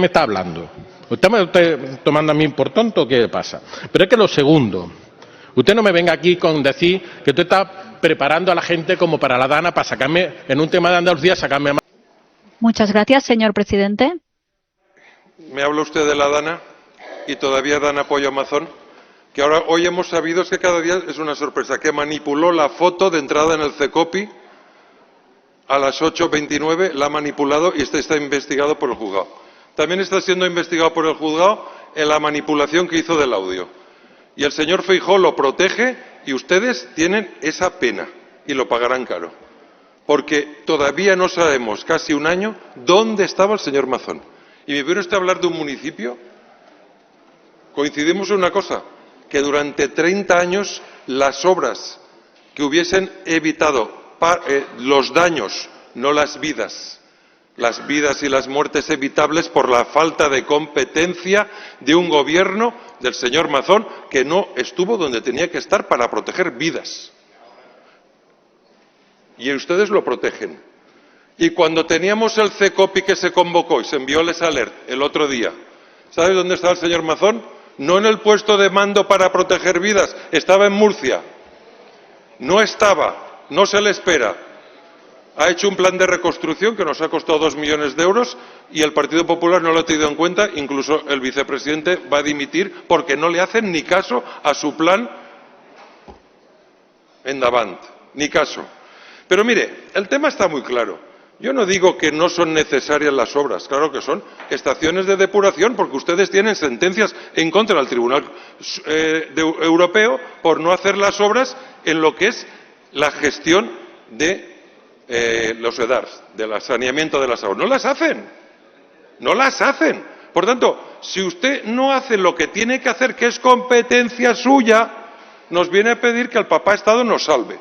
me está hablando? ¿Usted me está tomando a mí por tonto o qué pasa? Pero es que lo segundo, usted no me venga aquí con decir que usted está preparando a la gente como para la Dana para sacarme, en un tema de Andalucía, sacarme más. Muchas gracias, señor presidente. Me habla usted de la Dana y todavía dan apoyo a Amazon, que ahora hoy hemos sabido, es que cada día es una sorpresa, que manipuló la foto de entrada en el CECOPI a las 8:29, la ha manipulado y está investigado por el juzgado. También está siendo investigado por el juzgado en la manipulación que hizo del audio. Y el señor Feijóo lo protege y ustedes tienen esa pena y lo pagarán caro. Porque todavía no sabemos, casi un año, dónde estaba el señor Mazón. Y me viene usted a hablar de un municipio. Coincidimos en una cosa, que durante 30 años las obras que hubiesen evitado los daños, no las vidas y las muertes evitables por la falta de competencia de un gobierno del señor Mazón que no estuvo donde tenía que estar para proteger vidas. Y ustedes lo protegen. Y cuando teníamos el CECOPI que se convocó y se envió el alert el otro día, ¿sabe dónde estaba el señor Mazón? No en el puesto de mando para proteger vidas, estaba en Murcia. No estaba, no se le espera. Ha hecho un plan de reconstrucción que nos ha costado 2 millones de euros y el Partido Popular no lo ha tenido en cuenta, incluso el vicepresidente va a dimitir porque no le hacen ni caso a su plan Endavant, ni caso. Pero mire, el tema está muy claro. Yo no digo que no son necesarias las obras, claro que son estaciones de depuración, porque ustedes tienen sentencias en contra del Tribunal Europeo por no hacer las obras en lo que es la gestión de los EDARs, del saneamiento de las aguas. No las hacen, no las hacen. Por tanto, si usted no hace lo que tiene que hacer, que es competencia suya, nos viene a pedir que el papá Estado nos salve.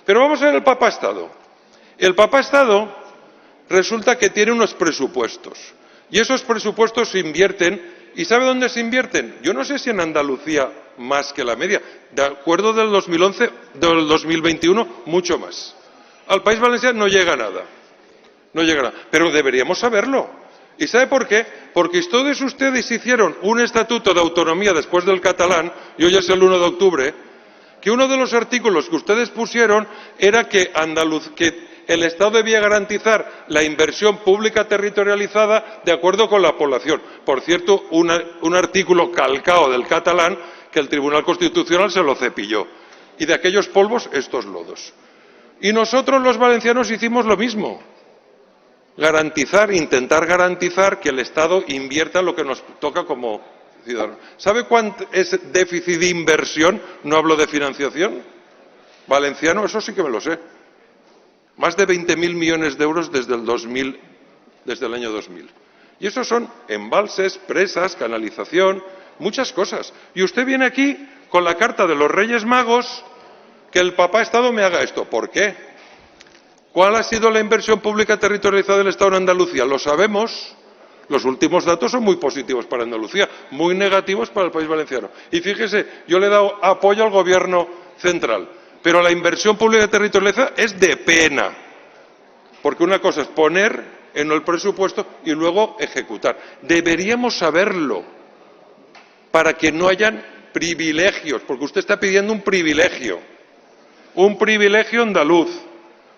Pero vamos a ver el papá Estado. El papá Estado resulta que tiene unos presupuestos y esos presupuestos se invierten. ¿Y sabe dónde se invierten? Yo no sé si en Andalucía más que la media. De acuerdo del 2011, del 2021, mucho más. Al País Valenciano no llega nada. No llega nada. Pero deberíamos saberlo. ¿Y sabe por qué? Porque todos ustedes hicieron un estatuto de autonomía después del catalán, y hoy es el 1 de octubre, que uno de los artículos que ustedes pusieron era que el Estado debía garantizar la inversión pública territorializada de acuerdo con la población. Por cierto, un artículo calcado del catalán que el Tribunal Constitucional se lo cepilló. Y de aquellos polvos, estos lodos. Y nosotros los valencianos hicimos lo mismo. Intentar garantizar que el Estado invierta lo que nos toca como ciudadanos. ¿Sabe cuánto es déficit de inversión? No hablo de financiación. Valenciano, eso sí que me lo sé. Más de 20.000 millones de euros desde el año 2000. Y eso son embalses, presas, canalización, muchas cosas. Y usted viene aquí con la carta de los Reyes Magos que el papá Estado me haga esto. ¿Por qué? ¿Cuál ha sido la inversión pública territorializada del Estado en Andalucía? Lo sabemos. Los últimos datos son muy positivos para Andalucía, muy negativos para el País Valenciano. Y fíjese, yo le he dado apoyo al Gobierno central, pero la inversión pública territorializada es de pena. Porque una cosa es poner en el presupuesto y luego ejecutar. Deberíamos saberlo para que no hayan privilegios, porque usted está pidiendo un privilegio andaluz.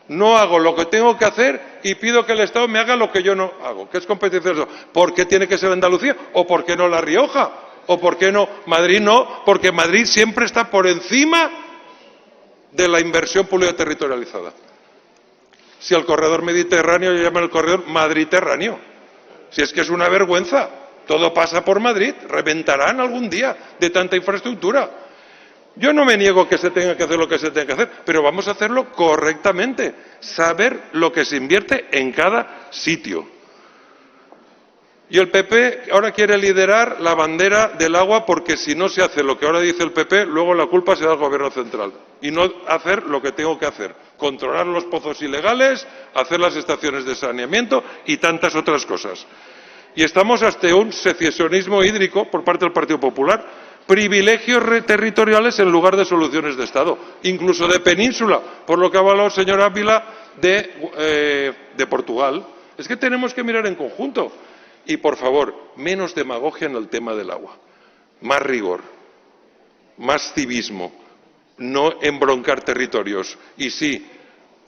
No hago lo que tengo que hacer y pido que el Estado me haga lo que yo no hago, que es competencia del Estado. ¿Por qué tiene que ser Andalucía? ¿O por qué no La Rioja? ¿O por qué no Madrid? No, porque Madrid siempre está por encima de la inversión pública territorializada. Si al corredor mediterráneo le llaman el corredor madriterráneo. Si es que es una vergüenza. Todo pasa por Madrid. Reventarán algún día de tanta infraestructura. Yo no me niego que se tenga que hacer lo que se tenga que hacer, pero vamos a hacerlo correctamente. Saber lo que se invierte en cada sitio. Y el PP ahora quiere liderar la bandera del agua porque si no se hace lo que ahora dice el PP, luego la culpa será del Gobierno central. Y no hacer lo que tengo que hacer. Controlar los pozos ilegales, hacer las estaciones de saneamiento y tantas otras cosas. Y estamos ante un secesionismo hídrico por parte del Partido Popular. Privilegios territoriales en lugar de soluciones de Estado, incluso de península, por lo que ha hablado el señor Ávila de Portugal. Es que tenemos que mirar en conjunto. Y, por favor, menos demagogia en el tema del agua. Más rigor, más civismo, no embroncar territorios. Y sí,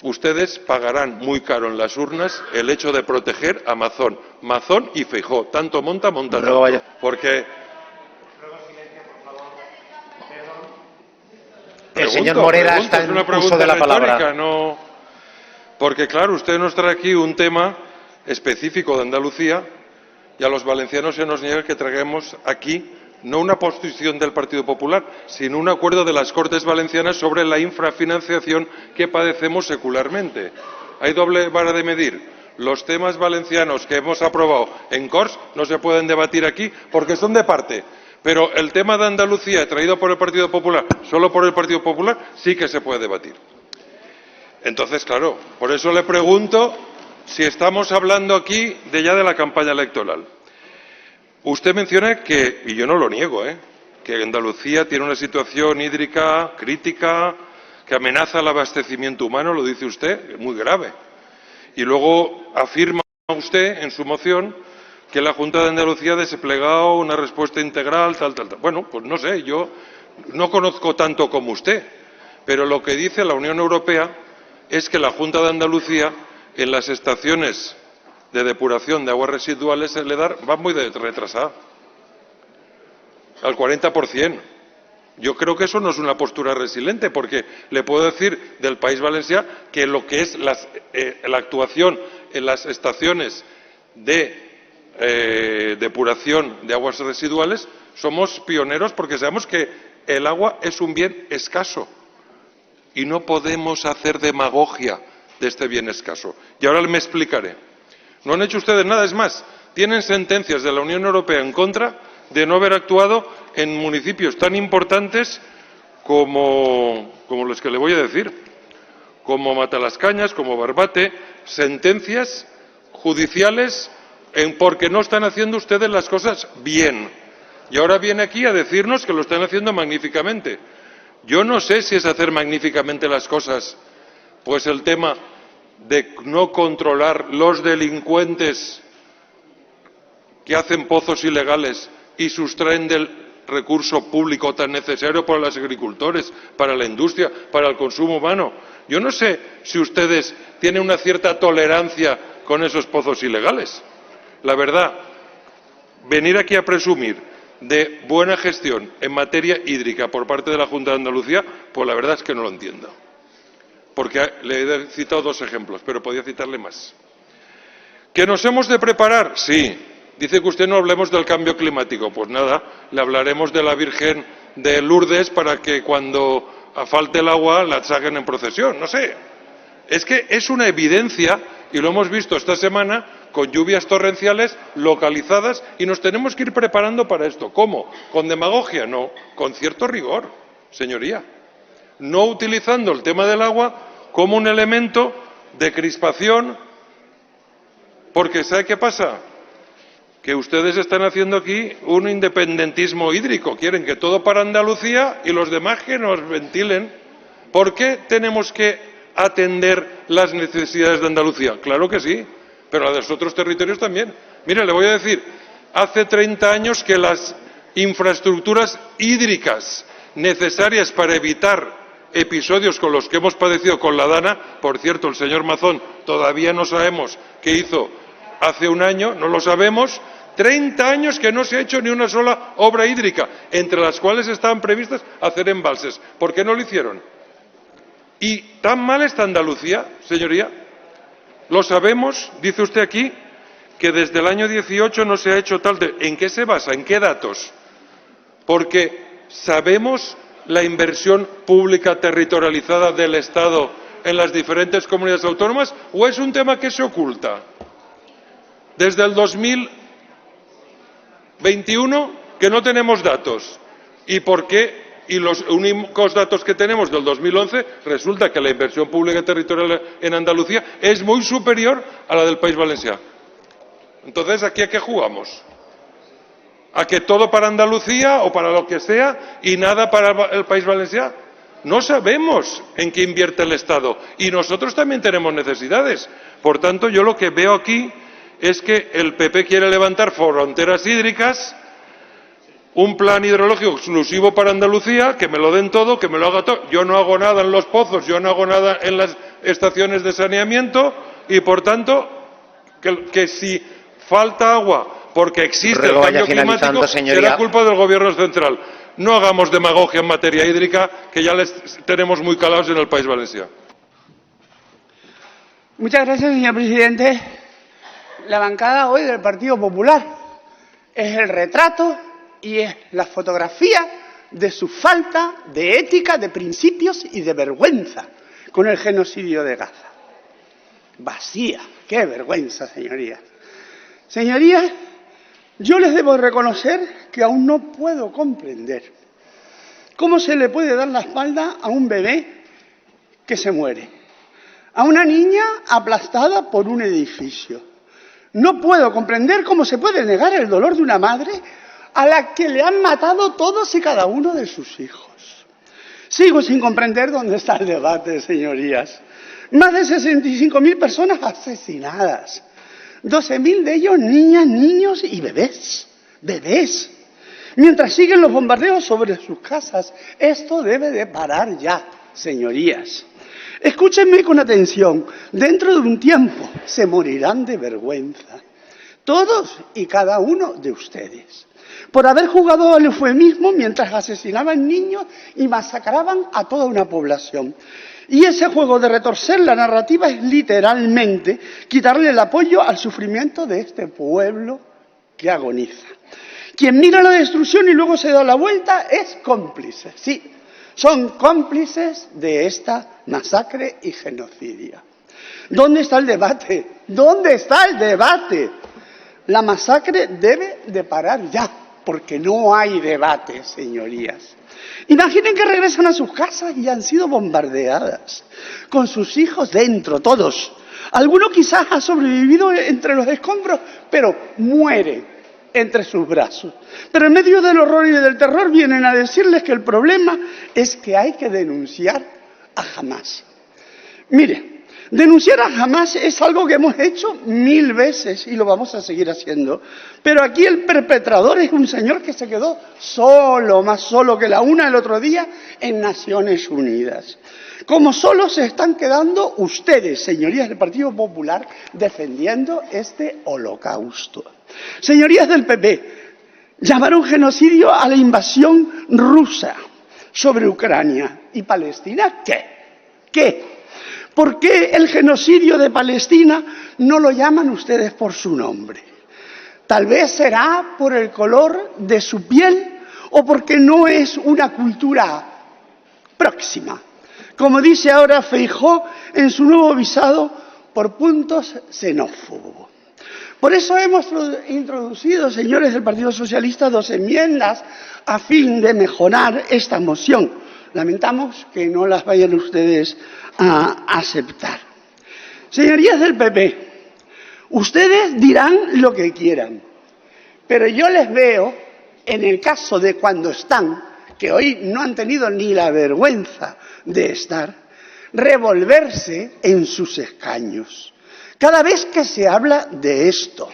ustedes pagarán muy caro en las urnas el hecho de proteger a Mazón y Feijóo. Tanto monta tanto. Porque... El señor Morera está en uso de la palabra. No, porque, claro, usted nos trae aquí un tema específico de Andalucía y a los valencianos se nos niega que traigamos aquí no una posición del Partido Popular, sino un acuerdo de las Cortes Valencianas sobre la infrafinanciación que padecemos secularmente. Hay doble vara de medir. Los temas valencianos que hemos aprobado en Corts no se pueden debatir aquí porque son de parte. Pero el tema de Andalucía, traído por el Partido Popular, solo por el Partido Popular, sí que se puede debatir. Entonces, claro, por eso le pregunto si estamos hablando aquí ya de la campaña electoral. Usted menciona que, y yo no lo niego, que Andalucía tiene una situación hídrica crítica que amenaza el abastecimiento humano, lo dice usted, muy grave. Y luego afirma usted en su moción que la Junta de Andalucía ha desplegado una respuesta integral, tal. Bueno, pues no sé, yo no conozco tanto como usted, pero lo que dice la Unión Europea es que la Junta de Andalucía en las estaciones de depuración de aguas residuales va muy retrasada, al 40%. Yo creo que eso no es una postura resiliente, porque le puedo decir del País Valencià que lo que es la actuación en las estaciones de depuración de aguas residuales somos pioneros, porque sabemos que el agua es un bien escaso y no podemos hacer demagogia de este bien escaso. Y ahora me explicaré. No han hecho ustedes nada, es más, tienen sentencias de la Unión Europea en contra de no haber actuado en municipios tan importantes como los que le voy a decir, como Matalascañas, como Barbate, sentencias judiciales porque no están haciendo ustedes las cosas bien. Y ahora viene aquí a decirnos que lo están haciendo magníficamente. Yo no sé si es hacer magníficamente las cosas, pues el tema de no controlar los delincuentes que hacen pozos ilegales y sustraen del recurso público tan necesario para los agricultores, para la industria, para el consumo humano. Yo no sé si ustedes tienen una cierta tolerancia con esos pozos ilegales. La verdad, venir aquí a presumir de buena gestión en materia hídrica por parte de la Junta de Andalucía, pues la verdad es que no lo entiendo. Porque le he citado 2 ejemplos, pero podía citarle más. ¿Que nos hemos de preparar? Sí. Dice que usted no hablemos del cambio climático. Pues nada, le hablaremos de la Virgen de Lourdes para que cuando falte el agua la saquen en procesión. No sé. Es que es una evidencia, y lo hemos visto esta semana, con lluvias torrenciales localizadas, y nos tenemos que ir preparando para esto. ¿Cómo? ¿Con demagogia? No, con cierto rigor, señoría. No utilizando el tema del agua como un elemento de crispación, porque ¿sabe qué pasa? Que ustedes están haciendo aquí un independentismo hídrico. Quieren que todo para Andalucía y los demás que nos ventilen. ¿Por qué tenemos que atender las necesidades de Andalucía? Claro que sí, pero las de los otros territorios también. Mire, le voy a decir, hace 30 años que las infraestructuras hídricas necesarias para evitar episodios con los que hemos padecido con la Dana, por cierto, el señor Mazón todavía no sabemos qué hizo hace un año, no lo sabemos, 30 años que no se ha hecho ni una sola obra hídrica, entre las cuales estaban previstas hacer embalses. ¿Por qué no lo hicieron? ¿Y tan mal está Andalucía, señoría? Lo sabemos, dice usted aquí, que desde el año 18 no se ha hecho tal. ¿En qué se basa? ¿En qué datos? Porque sabemos la inversión pública territorializada del Estado en las diferentes comunidades autónomas, ¿o es un tema que se oculta? Desde el 2021 que no tenemos datos. ¿Y por qué? Y los únicos datos que tenemos del 2011 resulta que la inversión pública territorial en Andalucía es muy superior a la del País Valencià. Entonces, ¿aquí a qué jugamos? ¿A que todo para Andalucía o para lo que sea y nada para el País Valencià? No sabemos en qué invierte el Estado y nosotros también tenemos necesidades. Por tanto, yo lo que veo aquí es que el PP quiere levantar fronteras hídricas, un plan hidrológico exclusivo para Andalucía, que me lo den todo, que me lo haga todo. Yo no hago nada en los pozos, yo no hago nada en las estaciones de saneamiento y, por tanto, que si falta agua porque existe el cambio climático, será culpa del Gobierno central. No hagamos demagogia en materia hídrica, que ya les tenemos muy calados en el País Valenciano. Muchas gracias, señor presidente. La bancada hoy del Partido Popular es el retrato y es la fotografía de su falta de ética, de principios y de vergüenza con el genocidio de Gaza. Vacía. ¡Qué vergüenza, señorías! Señorías, yo les debo reconocer que aún no puedo comprender cómo se le puede dar la espalda a un bebé que se muere, a una niña aplastada por un edificio. No puedo comprender cómo se puede negar el dolor de una madre a la que le han matado todos y cada uno de sus hijos. Sigo sin comprender dónde está el debate, señorías. Más de 65.000 personas asesinadas. 12.000 de ellos niñas, niños y bebés. Bebés. Mientras siguen los bombardeos sobre sus casas. Esto debe de parar ya, señorías. Escúchenme con atención. Dentro de un tiempo se morirán de vergüenza. Todos y cada uno de ustedes. Por haber jugado al eufemismo mientras asesinaban niños y masacraban a toda una población. Y ese juego de retorcer la narrativa es literalmente quitarle el apoyo al sufrimiento de este pueblo que agoniza. Quien mira la destrucción y luego se da la vuelta es cómplice. Sí, son cómplices de esta masacre y genocidio. ¿Dónde está el debate? ¿Dónde está el debate? La masacre debe de parar ya, porque no hay debate, señorías. Imaginen que regresan a sus casas y han sido bombardeadas, con sus hijos dentro, todos. Alguno quizás ha sobrevivido entre los escombros, pero muere entre sus brazos. Pero en medio del horror y del terror vienen a decirles que el problema es que hay que denunciar a Hamás. Mire, denunciar a Hamás es algo que hemos hecho 1000 veces y lo vamos a seguir haciendo. Pero aquí el perpetrador es un señor que se quedó solo, más solo que la una el otro día en Naciones Unidas. Como solo se están quedando ustedes, señorías del Partido Popular, defendiendo este holocausto. Señorías del PP, llamaron genocidio a la invasión rusa sobre Ucrania. ¿Y Palestina qué? ¿Qué? ¿Por qué el genocidio de Palestina no lo llaman ustedes por su nombre? Tal vez será por el color de su piel o porque no es una cultura próxima. Como dice ahora Feijóo en su nuevo visado, por puntos xenófobo. Por eso hemos introducido, señores del Partido Socialista, 2 enmiendas a fin de mejorar esta moción. Lamentamos que no las vayan ustedes a aceptar. Señorías del PP, ustedes dirán lo que quieran, pero yo les veo, en el caso de cuando están, que hoy no han tenido ni la vergüenza de estar, revolverse en sus escaños. Cada vez que se habla de esto,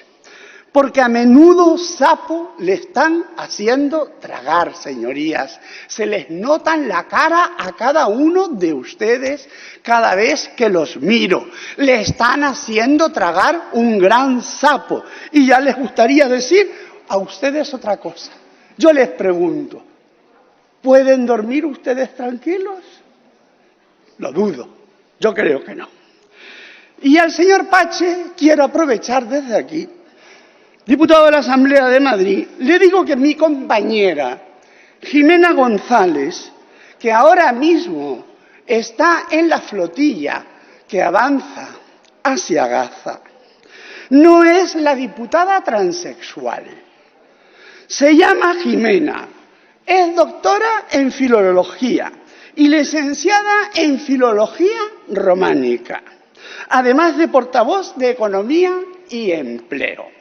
porque a menudo sapo le están haciendo tragar, señorías. Se les nota en la cara a cada uno de ustedes cada vez que los miro. Le están haciendo tragar un gran sapo. Y ya les gustaría decir a ustedes otra cosa. Yo les pregunto, ¿pueden dormir ustedes tranquilos? Lo dudo. Yo creo que no. Y al señor Pache quiero aprovechar desde aquí, diputado de la Asamblea de Madrid, le digo que mi compañera Jimena González, que ahora mismo está en la flotilla que avanza hacia Gaza, no es la diputada transexual. Se llama Jimena, es doctora en filología y licenciada en filología románica, además de portavoz de Economía y Empleo.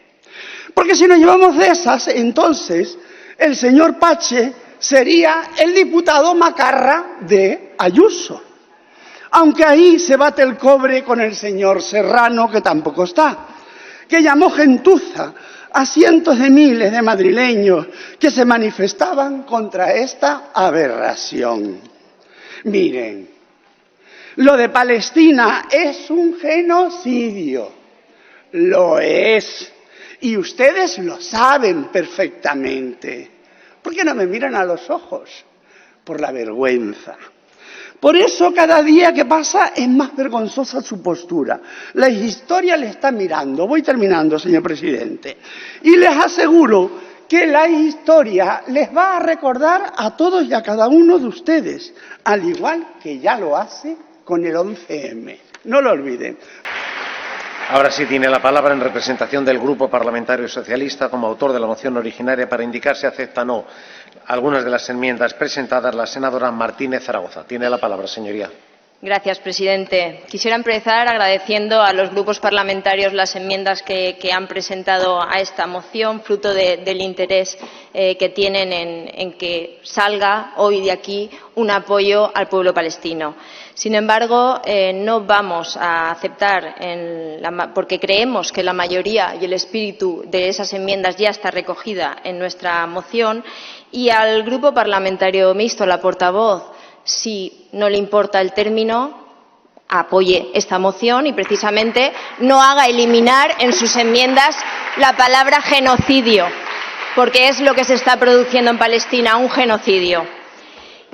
Porque si nos llevamos de esas, entonces el señor Pache sería el diputado macarra de Ayuso. Aunque ahí se bate el cobre con el señor Serrano, que tampoco está. que llamó gentuza a cientos de miles de madrileños que se manifestaban contra esta aberración. Miren, lo de Palestina es un genocidio. Lo es. Y ustedes lo saben perfectamente. ¿Por qué no me miran a los ojos? Por la vergüenza. Por eso cada día que pasa es más vergonzosa su postura. La historia le está mirando. Voy terminando, señor presidente. Y les aseguro que la historia les va a recordar a todos y a cada uno de ustedes, al igual que ya lo hace con el 11M. No lo olviden. Ahora sí tiene la palabra, en representación del Grupo Parlamentario Socialista, como autor de la moción originaria, para indicar si acepta o no algunas de las enmiendas presentadas, la senadora Martínez Zaragoza. Tiene la palabra, señoría. Señor presidente. Quisiera empezar agradeciendo a los grupos parlamentarios las enmiendas que han presentado a esta moción, fruto del interés que tienen en que salga hoy de aquí un apoyo al pueblo palestino. Sin embargo, no vamos a aceptar, porque creemos que la mayoría y el espíritu de esas enmiendas ya está recogida en nuestra moción, y al Grupo Parlamentario Mixto, la portavoz, si no le importa el término, apoye esta moción y precisamente no haga eliminar en sus enmiendas la palabra genocidio, porque es lo que se está produciendo en Palestina, un genocidio.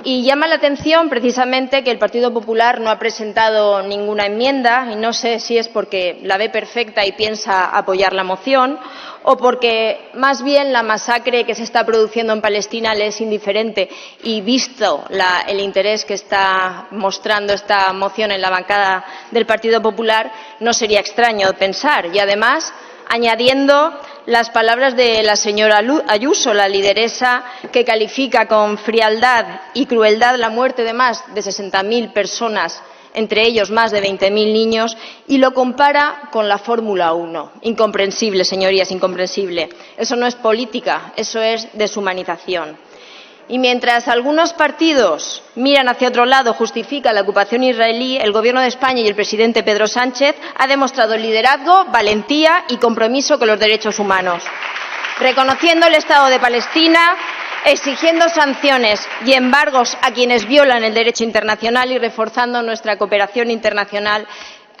Y llama la atención precisamente que el Partido Popular no ha presentado ninguna enmienda, y no sé si es porque la ve perfecta y piensa apoyar la moción, o porque más bien la masacre que se está produciendo en Palestina le es indiferente, y visto el interés que está mostrando esta moción en la bancada del Partido Popular, no sería extraño pensar. Y además, añadiendo las palabras de la señora Ayuso, la lideresa que califica con frialdad y crueldad la muerte de más de 60.000 personas, entre ellos más de 20.000 niños, y lo compara con la Fórmula 1. Incomprensible, señorías, incomprensible. Eso no es política, eso es deshumanización. Y mientras algunos partidos miran hacia otro lado, justifican la ocupación israelí, el Gobierno de España y el presidente Pedro Sánchez ha demostrado liderazgo, valentía y compromiso con los derechos humanos, reconociendo el Estado de Palestina, exigiendo sanciones y embargos a quienes violan el derecho internacional y reforzando nuestra cooperación internacional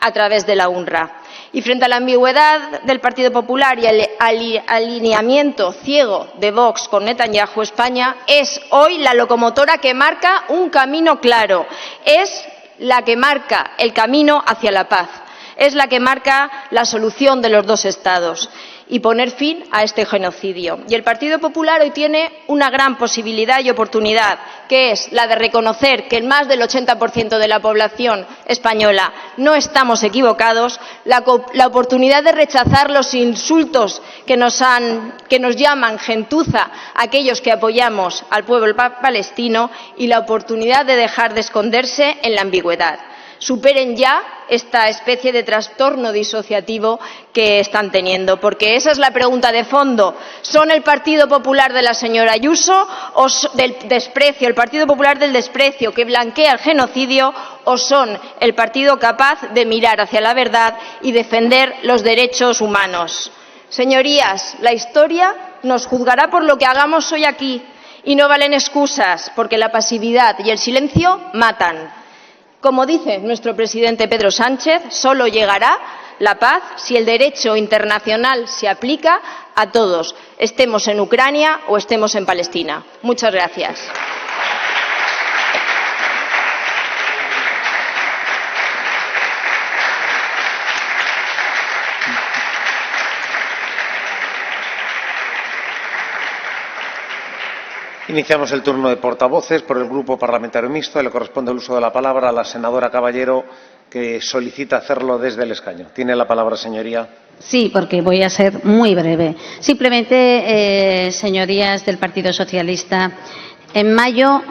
a través de la UNRWA. Y frente a la ambigüedad del Partido Popular y al alineamiento ciego de Vox con Netanyahu, España es hoy la locomotora que marca un camino claro, es la que marca el camino hacia la paz, es la que marca la solución de los dos Estados y poner fin a este genocidio. Y el Partido Popular hoy tiene una gran posibilidad y oportunidad, que es la de reconocer que en más del 80% de la población española no estamos equivocados, la oportunidad de rechazar los insultos que nos llaman gentuza aquellos que apoyamos al pueblo palestino, y la oportunidad de dejar de esconderse en la ambigüedad. Superen ya esta especie de trastorno disociativo que están teniendo, porque esa es la pregunta de fondo. ¿Son el Partido Popular de la señora Ayuso, o del desprecio, el Partido Popular del desprecio que blanquea el genocidio, o son el partido capaz de mirar hacia la verdad y defender los derechos humanos? Señorías, la historia nos juzgará por lo que hagamos hoy aquí, y no valen excusas, porque la pasividad y el silencio matan. Como dice nuestro presidente Pedro Sánchez, solo llegará la paz si el derecho internacional se aplica a todos, estemos en Ucrania o estemos en Palestina. Muchas gracias. Iniciamos el turno de portavoces por el Grupo Parlamentario Mixto. Le corresponde el uso de la palabra a la senadora Caballero, que solicita hacerlo desde el escaño. Tiene la palabra, señoría. Sí, porque voy a ser muy breve. Simplemente, señorías del Partido Socialista, en mayo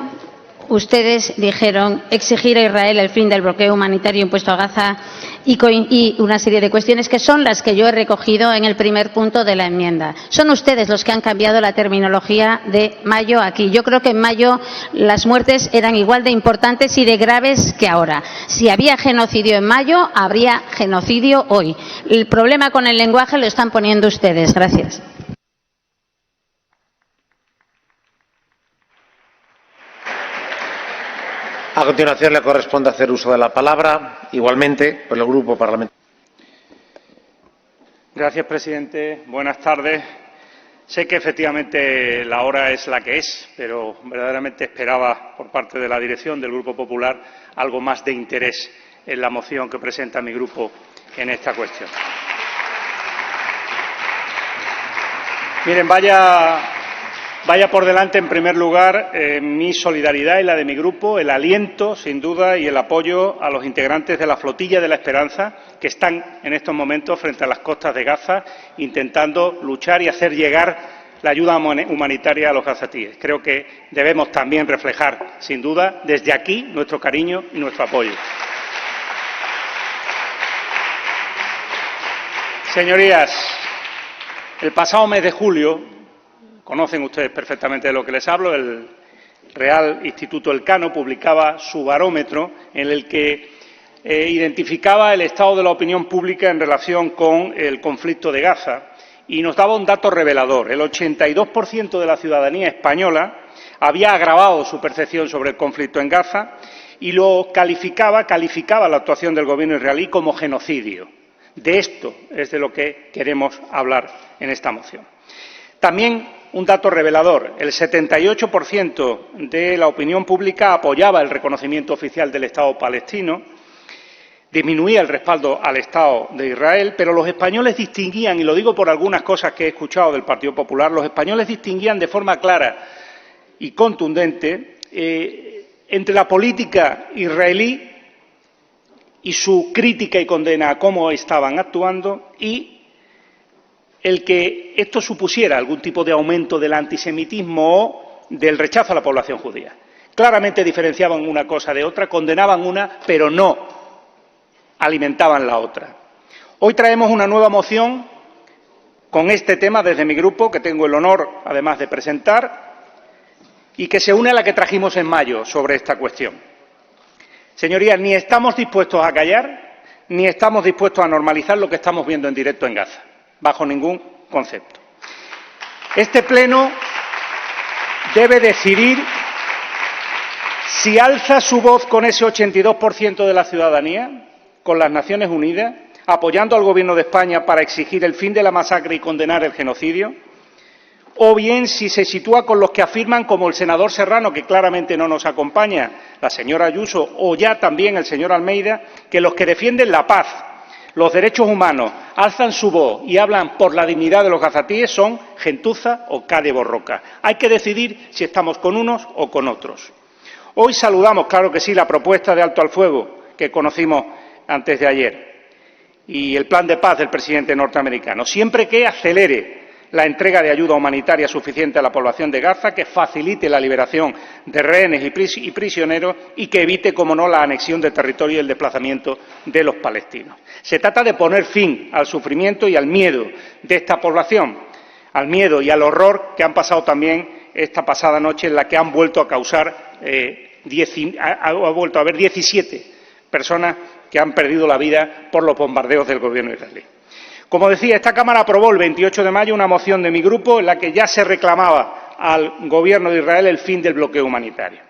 ustedes dijeron exigir a Israel el fin del bloqueo humanitario impuesto a Gaza y una serie de cuestiones que son las que yo he recogido en el primer punto de la enmienda. Son ustedes los que han cambiado la terminología de mayo aquí. Yo creo que en mayo las muertes eran igual de importantes y de graves que ahora. Si había genocidio en mayo, habría genocidio hoy. El problema con el lenguaje lo están poniendo ustedes. Gracias. A continuación le corresponde hacer uso de la palabra, igualmente, por el Grupo Parlamentario. Gracias, presidente. Buenas tardes. Sé que efectivamente la hora es la que es, pero verdaderamente esperaba por parte de la dirección del Grupo Popular algo más de interés en la moción que presenta mi grupo en esta cuestión. Miren, vaya por delante, en primer lugar, mi solidaridad y la de mi grupo, el aliento, sin duda, y el apoyo a los integrantes de la Flotilla de la Esperanza, que están en estos momentos frente a las costas de Gaza, intentando luchar y hacer llegar la ayuda humanitaria a los gazatíes. Creo que debemos también reflejar, sin duda, desde aquí, nuestro cariño y nuestro apoyo. Señorías, el pasado mes de julio, conocen ustedes perfectamente de lo que les hablo, el Real Instituto Elcano publicaba su barómetro en el que identificaba el estado de la opinión pública en relación con el conflicto de Gaza y nos daba un dato revelador. El 82% de la ciudadanía española había agravado su percepción sobre el conflicto en Gaza y lo calificaba la actuación del Gobierno israelí como genocidio. De esto es de lo que queremos hablar en esta moción. También un dato revelador. El 78% de la opinión pública apoyaba el reconocimiento oficial del Estado palestino, disminuía el respaldo al Estado de Israel, pero los españoles distinguían, y lo digo por algunas cosas que he escuchado del Partido Popular, los españoles distinguían de forma clara y contundente entre la política israelí y su crítica y condena a cómo estaban actuando y el que esto supusiera algún tipo de aumento del antisemitismo o del rechazo a la población judía. Claramente diferenciaban una cosa de otra, condenaban una, pero no alimentaban la otra. Hoy traemos una nueva moción con este tema desde mi grupo, que tengo el honor, además, de presentar, y que se une a la que trajimos en mayo sobre esta cuestión. Señorías, ni estamos dispuestos a callar, ni estamos dispuestos a normalizar lo que estamos viendo en directo en Gaza, bajo ningún concepto. Este Pleno debe decidir si alza su voz con ese 82% de la ciudadanía, con las Naciones Unidas, apoyando al Gobierno de España para exigir el fin de la masacre y condenar el genocidio, o bien si se sitúa con los que afirman, como el senador Serrano, que claramente no nos acompaña, la señora Ayuso, o ya también el señor Almeida, que los que defienden la paz, los derechos humanos, alzan su voz y hablan por la dignidad de los gazatíes son gentuza o Cade Borroca. Hay que decidir si estamos con unos o con otros. Hoy saludamos, claro que sí, la propuesta de alto al fuego que conocimos antes de ayer y el plan de paz del presidente norteamericano, siempre que acelere la entrega de ayuda humanitaria suficiente a la población de Gaza, que facilite la liberación de rehenes y prisioneros y que evite, como no, la anexión de territorio y el desplazamiento de los palestinos. Se trata de poner fin al sufrimiento y al miedo de esta población, al miedo y al horror que han pasado también esta pasada noche, en la que han vuelto a causar, ha vuelto a haber 17 personas que han perdido la vida por los bombardeos del Gobierno israelí. Como decía, esta Cámara aprobó el 28 de mayo una moción de mi grupo en la que ya se reclamaba al Gobierno de Israel el fin del bloqueo humanitario.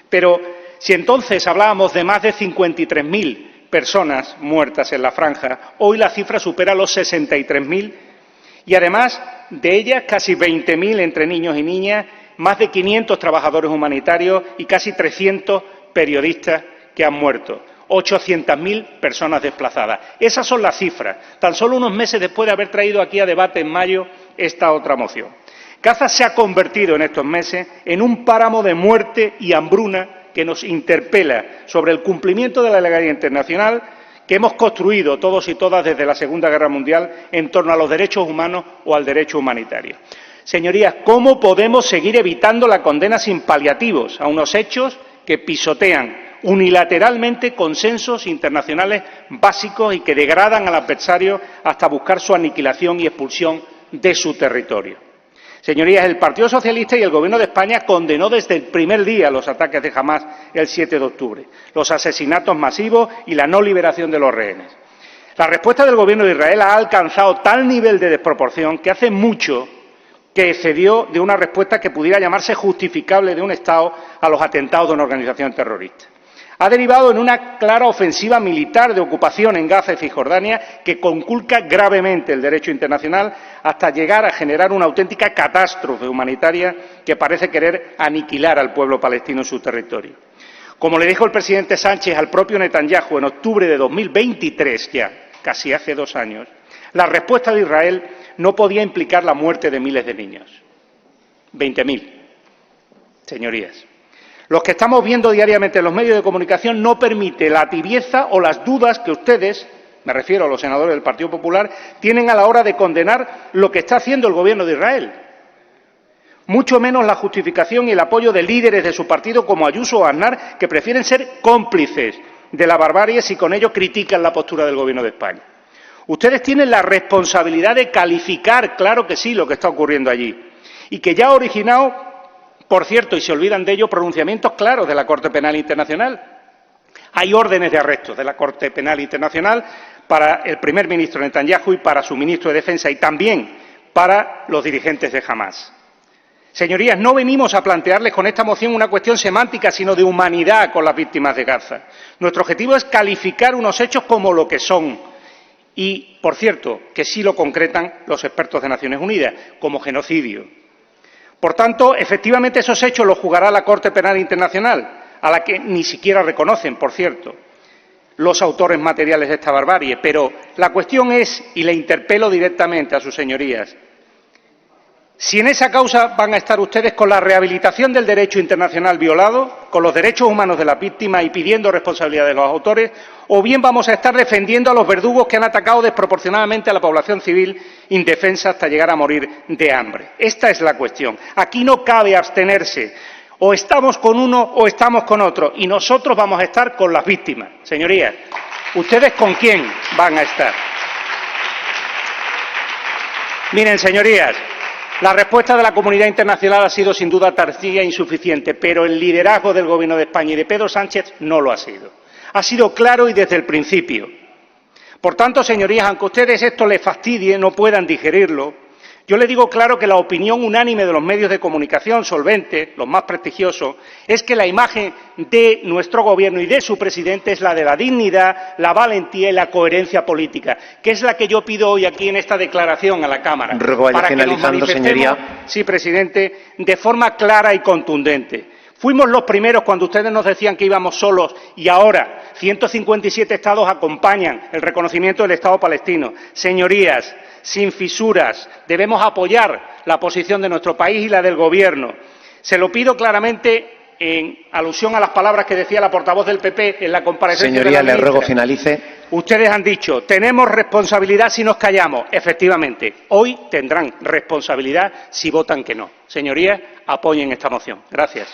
Pero si entonces hablábamos de más de 53.000 personas muertas en la franja, hoy la cifra supera los 63.000 y además de ellas casi 20.000 entre niños y niñas, más de 500 trabajadores humanitarios y casi 300 periodistas que han muerto. 800.000 personas desplazadas. Esas son las cifras, tan solo unos meses después de haber traído aquí a debate en mayo esta otra moción. Gaza se ha convertido en estos meses en un páramo de muerte y hambruna que nos interpela sobre el cumplimiento de la legalidad internacional que hemos construido todos y todas desde la Segunda Guerra Mundial en torno a los derechos humanos o al derecho humanitario. Señorías, ¿cómo podemos seguir evitando la condena sin paliativos a unos hechos que pisotean unilateralmente consensos internacionales básicos y que degradan al adversario hasta buscar su aniquilación y expulsión de su territorio. Señorías, el Partido Socialista y el Gobierno de España condenó desde el primer día los ataques de Hamás el 7 de octubre, los asesinatos masivos y la no liberación de los rehenes. La respuesta del Gobierno de Israel ha alcanzado tal nivel de desproporción que hace mucho que excedió de una respuesta que pudiera llamarse justificable de un Estado a los atentados de una organización terrorista. Ha derivado en una clara ofensiva militar de ocupación en Gaza y Cisjordania que conculca gravemente el derecho internacional hasta llegar a generar una auténtica catástrofe humanitaria que parece querer aniquilar al pueblo palestino en su territorio. Como le dijo el presidente Sánchez al propio Netanyahu en octubre de 2023, ya casi hace 2 años, la respuesta de Israel no podía implicar la muerte de miles de niños. 20.000. Señorías, los que estamos viendo diariamente en los medios de comunicación no permite la tibieza o las dudas que ustedes, me refiero a los senadores del Partido Popular, tienen a la hora de condenar lo que está haciendo el Gobierno de Israel. Mucho menos la justificación y el apoyo de líderes de su partido como Ayuso o Aznar, que prefieren ser cómplices de la barbarie si con ello critican la postura del Gobierno de España. Ustedes tienen la responsabilidad de calificar, claro que sí, lo que está ocurriendo allí, y que ya ha originado, por cierto, y se olvidan de ello, pronunciamientos claros de la Corte Penal Internacional. Hay órdenes de arresto de la Corte Penal Internacional para el primer ministro Netanyahu y para su ministro de Defensa, y también para los dirigentes de Hamás. Señorías, no venimos a plantearles con esta moción una cuestión semántica, sino de humanidad con las víctimas de Gaza. Nuestro objetivo es calificar unos hechos como lo que son y, por cierto, que sí lo concretan los expertos de Naciones Unidas, como genocidio. Por tanto, efectivamente, esos hechos los juzgará la Corte Penal Internacional, a la que ni siquiera reconocen, por cierto, los autores materiales de esta barbarie. Pero la cuestión es, y le interpelo directamente a sus señorías, si en esa causa van a estar ustedes con la rehabilitación del derecho internacional violado, con los derechos humanos de las víctimas y pidiendo responsabilidad de los autores, o bien vamos a estar defendiendo a los verdugos que han atacado desproporcionadamente a la población civil indefensa hasta llegar a morir de hambre. Esta es la cuestión. Aquí no cabe abstenerse. O estamos con uno o estamos con otro. Y nosotros vamos a estar con las víctimas. Señorías, ¿ustedes con quién van a estar? Miren, señorías, la respuesta de la comunidad internacional ha sido sin duda tardía e insuficiente, pero el liderazgo del Gobierno de España y de Pedro Sánchez no lo ha sido. Ha sido claro y desde el principio. Por tanto, señorías, aunque a ustedes esto les fastidie, no puedan digerirlo, yo les digo claro que la opinión unánime de los medios de comunicación solventes, los más prestigiosos, es que la imagen de nuestro Gobierno y de su presidente es la de la dignidad, la valentía y la coherencia política, que es la que yo pido hoy aquí en esta declaración a la Cámara. Ruego vaya para finalizando, que nos manifestemos, señoría. sí, presidente, de forma clara y contundente. Fuimos los primeros cuando ustedes nos decían que íbamos solos y ahora 157 estados acompañan el reconocimiento del Estado palestino. Señorías, sin fisuras, debemos apoyar la posición de nuestro país y la del Gobierno. Se lo pido claramente en alusión a las palabras que decía la portavoz del PP en la comparecencia. Señoría, de la le ruego ministra. finalice. Ustedes han dicho, tenemos responsabilidad si nos callamos. Efectivamente, hoy tendrán responsabilidad si votan que no. Señorías, apoyen esta moción. Gracias.